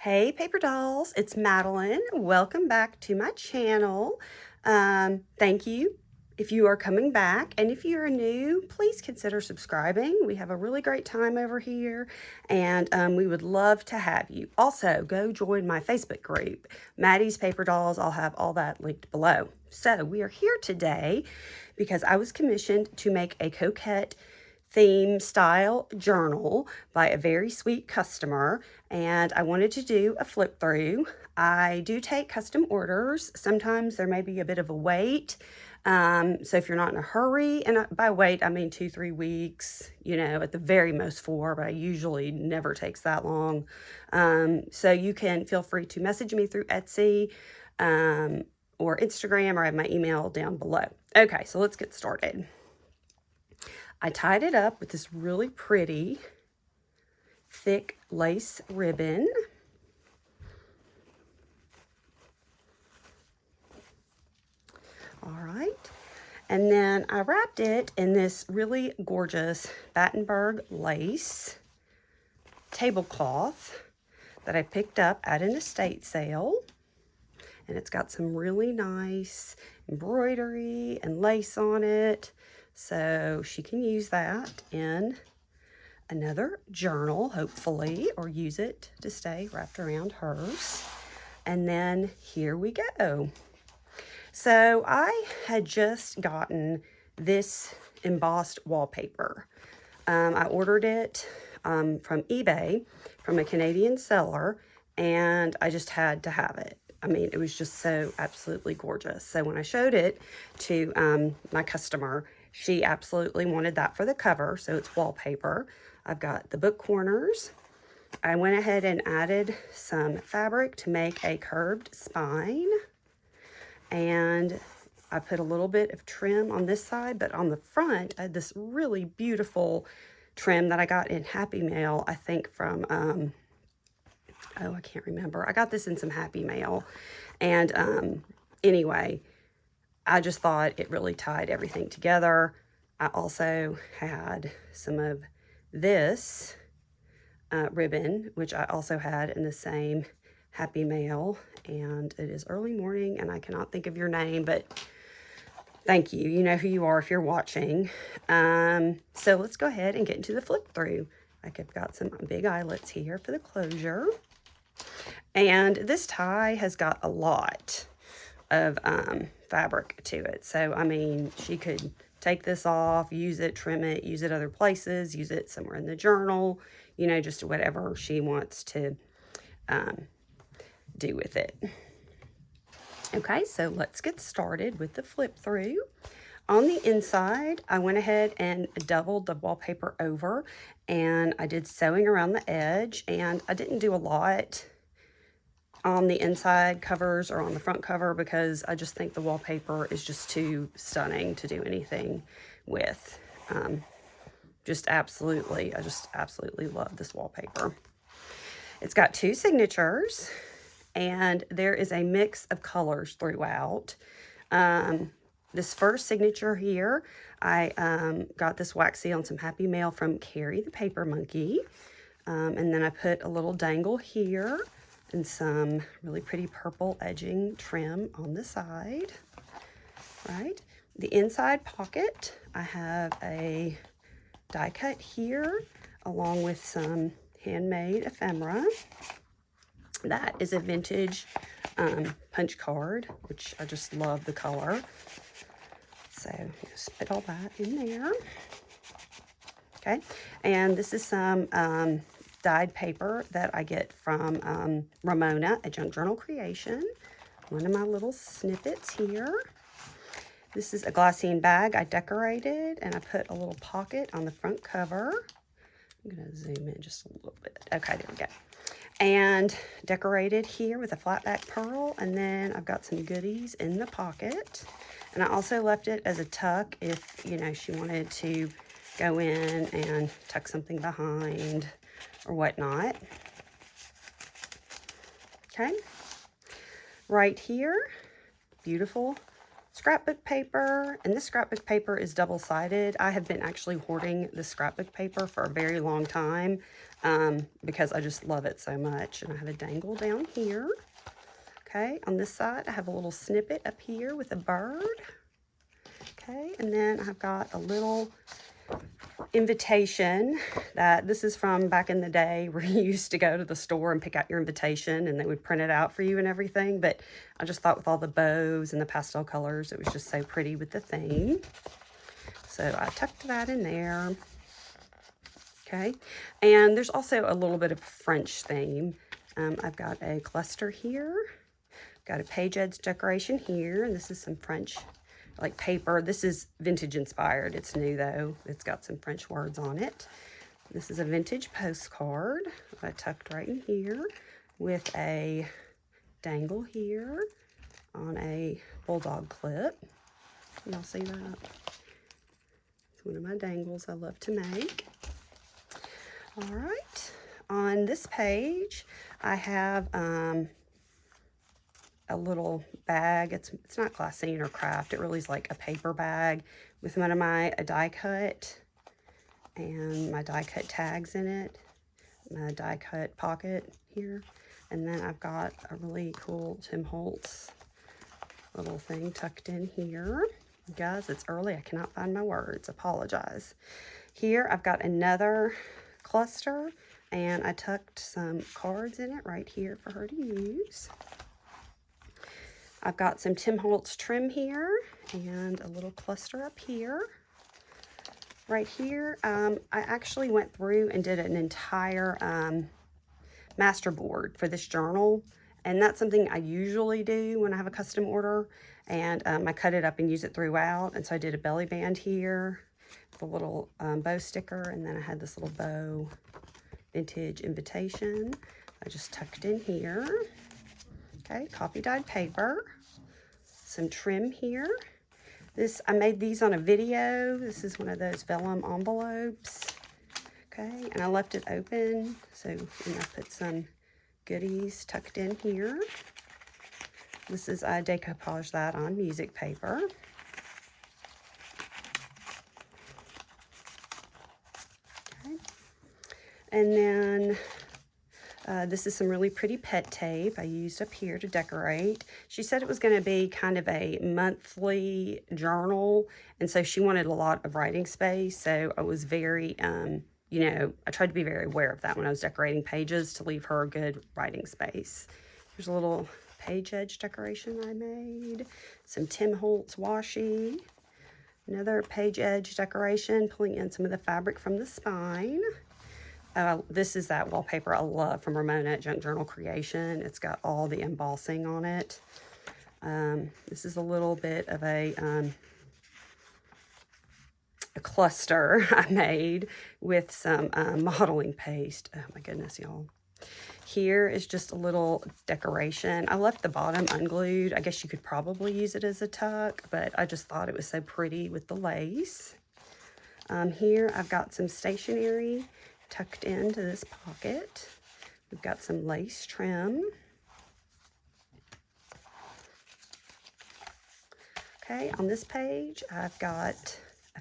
Hey paper dolls, it's Madeline. Welcome back to my channel. Thank you if you are coming back, and if you're new, please consider subscribing. We have a really great time over here, and we would love to have you. Also, go join my Facebook group, Maddie's Paper Dolls. I'll have all that linked below. So we are here today because I was commissioned to make a Coquette theme style journal by a very sweet customer, and I wanted to do a flip through. I do take custom orders. Sometimes there may be a bit of a wait. So if you're not in a hurry, and by wait, I mean 2-3 weeks, at the very most 4, but I usually never takes that long. So you can feel free to message me through Etsy or Instagram, or I have my email down below. Okay, so let's get started. I tied it up with this really pretty thick lace ribbon. All right. And then I wrapped it in this really gorgeous Battenberg lace tablecloth that I picked up at an estate sale. And it's got some really nice embroidery and lace on it. So she can use that in another journal, hopefully, or use it to stay wrapped around hers. And then here we go. So I had just gotten this embossed wallpaper. I ordered it from eBay from a Canadian seller, and I just had to have it. I mean, it was just so absolutely gorgeous. So when I showed it to my customer, she absolutely wanted that for the cover, so it's wallpaper. I've got the book corners. I went ahead and added some fabric to make a curved spine. And I put a little bit of trim on this side, but on the front, I had this really beautiful trim that I got in Happy Mail, I think from, I can't remember. I got this in some Happy Mail. And anyway, I just thought it really tied everything together. I also had some of this ribbon, which I also had in the same Happy Mail. And it is early morning, and I cannot think of your name, but thank you. You know who you are if you're watching. So let's go ahead and get into the flip through. I've got some big eyelets here for the closure. And this tie has got a lot of fabric to it. So, I mean, she could take this off, use it, trim it, use it other places, use it somewhere in the journal, just whatever she wants to do with it. Okay, so let's get started with the flip through. On the inside, I went ahead and doubled the wallpaper over, and I did sewing around the edge, and I didn't do a lot on the inside covers or on the front cover because I just think the wallpaper is just too stunning to do anything with. I just absolutely love this wallpaper. It's got 2 signatures, and there is a mix of colors throughout. This first signature here, I got this waxy on some Happy Mail from Carrie the Paper Monkey. And then I put a little dangle here and some really pretty purple edging trim on the side, right? The inside pocket, I have a die cut here along with some handmade ephemera. That is a vintage punch card, which I just love the color. So just put all that in there. Okay, and this is some dyed paper that I get from Ramona at Junk Journal Creation. One of my little snippets here. This is a glassine bag I decorated, and I put a little pocket on the front cover. I'm going to zoom in just a little bit. Okay, there we go. And decorated here with a flat back pearl, and then I've got some goodies in the pocket. And I also left it as a tuck if, she wanted to go in and tuck something behind or whatnot. Okay. Right here, beautiful scrapbook paper, and this scrapbook paper is double-sided. I have been actually hoarding this scrapbook paper for a very long time because I just love it so much. And I have a dangle down here. Okay, on this side, I have a little snippet up here with a bird. Okay, and then I've got a little invitation that this is from back in the day where you used to go to the store and pick out your invitation and they would print it out for you and everything. But I just thought with all the bows and the pastel colors, it was just so pretty with the theme. So I tucked that in there. Okay, and there's also a little bit of French theme. I've got a cluster here. Got a page edge decoration here, and this is some French like paper. This is vintage inspired. It's new though. It's got some French words on it. This is a vintage postcard I tucked right in here with a dangle here on a bulldog clip. Y'all see that? It's one of my dangles I love to make. All right, on this page I have a little bag. It's not glassine or craft. It really is like a paper bag with one of my die cut and my die cut tags in it. My die cut pocket here. And then I've got a really cool Tim Holtz little thing tucked in here. Guys, it's early. I cannot find my words. Apologize. Here I've got another cluster and I tucked some cards in it right here for her to use. I've got some Tim Holtz trim here and a little cluster up here. Right here, I actually went through and did an entire master board for this journal. And that's something I usually do when I have a custom order. And I cut it up and use it throughout. And so I did a belly band here with a little bow sticker. And then I had this little bow vintage invitation. I just tucked in here. Okay, copy dyed paper, some trim here. I made these on a video. This is one of those vellum envelopes. Okay, and I left it open, so I put some goodies tucked in here. This is, I decoupage that on music paper. Okay, and then this is some really pretty pet tape I used up here to decorate. She said it was going to be kind of a monthly journal, and so she wanted a lot of writing space. So I was very, you know, I tried to be very aware of that when I was decorating pages to leave her a good writing space. Here's a little page edge decoration I made. Some Tim Holtz washi. Another page edge decoration, pulling in some of the fabric from the spine. This is that wallpaper I love from Ramona at Junk Journal Creation. It's got all the embossing on it. This is a little bit of a cluster I made with some modeling paste. Oh my goodness, y'all. Here is just a little decoration. I left the bottom unglued. I guess you could probably use it as a tuck, but I just thought it was so pretty with the lace. Here I've got some stationery tucked into this pocket. We've got some lace trim. Okay, on this page, I've got a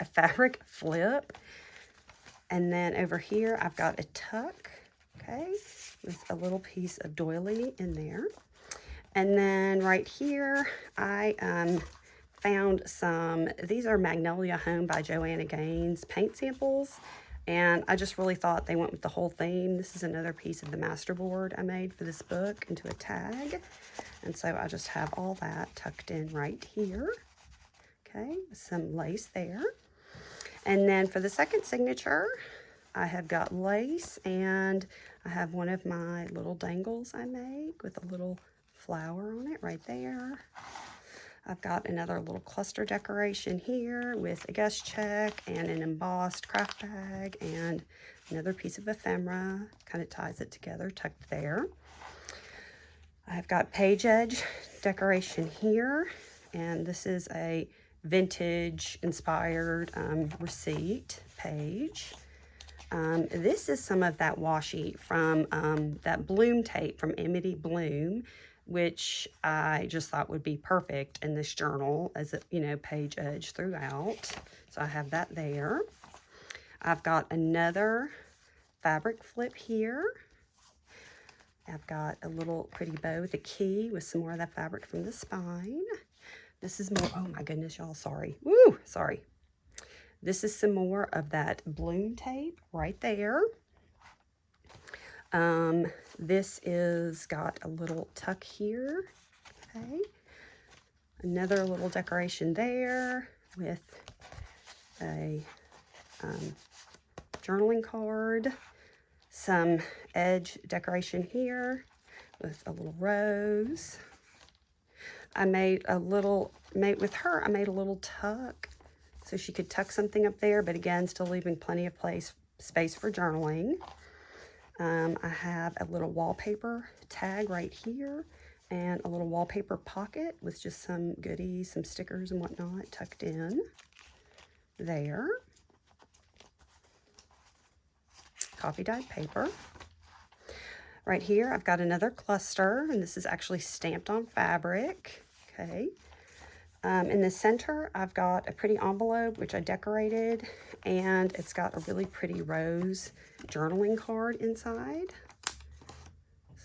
fabric flip. And then over here, I've got a tuck, okay, with a little piece of doily in there. And then right here, I found some, these are Magnolia Home by Joanna Gaines paint samples, and I just really thought they went with the whole theme. This is another piece of the master board I made for this book into a tag, and so I just have all that tucked in right here. Okay, some lace there. And then for the second signature, I have got lace, and I have one of my little dangles I make with a little flower on it right there. I've got another little cluster decoration here with a guest check and an embossed craft bag and another piece of ephemera. Kind of ties it together, tucked there. I've got page edge decoration here, and this is a vintage inspired receipt page. This is some of that washi from that bloom tape from Amity Bloom. which I just thought would be perfect in this journal as a, you know, page edge throughout. So I have that there. I've got another fabric flip here. I've got a little pretty bow with a key with some more of that fabric from the spine. This is more, oh my goodness, y'all, sorry. Woo, sorry. This is some more of that bloom tape right there. This is got a little tuck here, okay. Another little decoration there with a journaling card. Some edge decoration here with a little rose. I made a little, with her, I made a little tuck so she could tuck something up there, but again, still leaving plenty of space for journaling. I have a little wallpaper tag right here and a little wallpaper pocket with just some goodies, some stickers and whatnot tucked in there. Coffee dyed paper. Right here, I've got another cluster, and this is actually stamped on fabric, okay. In the center, I've got a pretty envelope, which I decorated, and it's got a really pretty rose journaling card inside.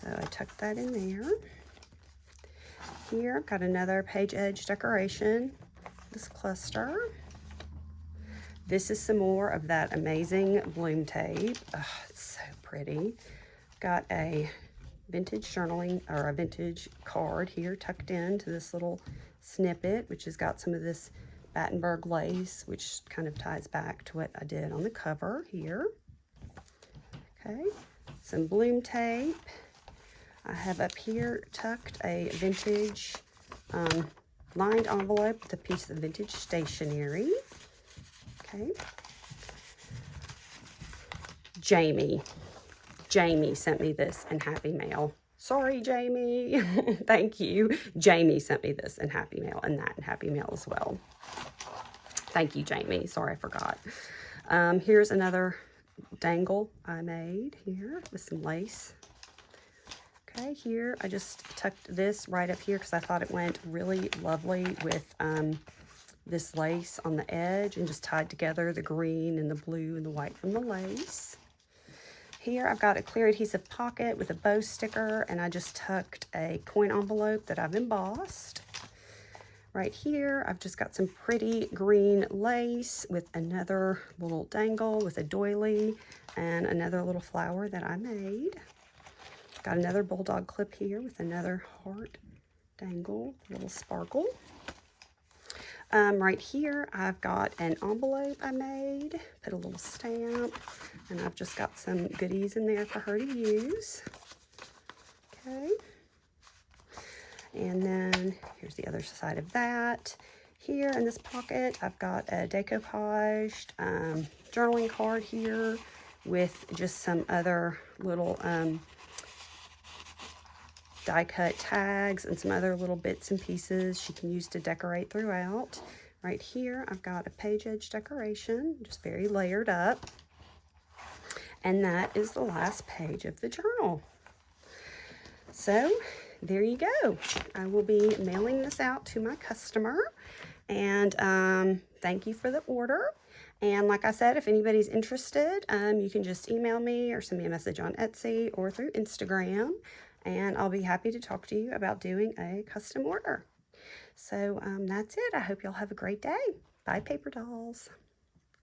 So I tucked that in there. Here, I've got another page edge decoration, this cluster. This is some more of that amazing bloom tape. Oh, it's so pretty. Got a vintage journaling, or a vintage card here tucked into this little snippet, which has got some of this Battenberg lace, which kind of ties back to what I did on the cover here. Okay, some bloom tape. I have up here tucked a vintage lined envelope with a piece of vintage stationery. Okay. Jamie sent me this in Happy Mail. Sorry, Jamie. Thank you. Jamie sent me this in Happy Mail, and that in Happy Mail as well. Thank you, Jamie. Sorry, I forgot. Here's another dangle I made here with some lace. Okay, here I just tucked this right up here because I thought it went really lovely with this lace on the edge, and just tied together the green and the blue and the white from the lace. Here I've got a clear adhesive pocket with a bow sticker, and I just tucked a coin envelope that I've embossed. Right here I've just got some pretty green lace with another little dangle with a doily and another little flower that I made. Got another bulldog clip here with another heart dangle, little sparkle. Right here, I've got an envelope I made, put a little stamp, and I've just got some goodies in there for her to use. Okay. And then here's the other side of that. Here in this pocket, I've got a decoupaged journaling card here with just some other little die cut tags and some other little bits and pieces she can use to decorate throughout. Right here I've got a page edge decoration, just very layered up, and that is the last page of the journal. So there you go. I will be mailing this out to my customer, and thank you for the order. And like I said, if anybody's interested, you can just email me or send me a message on Etsy or through Instagram, and I'll be happy to talk to you about doing a custom order. So that's it. I hope y'all have a great day. Bye, paper dolls.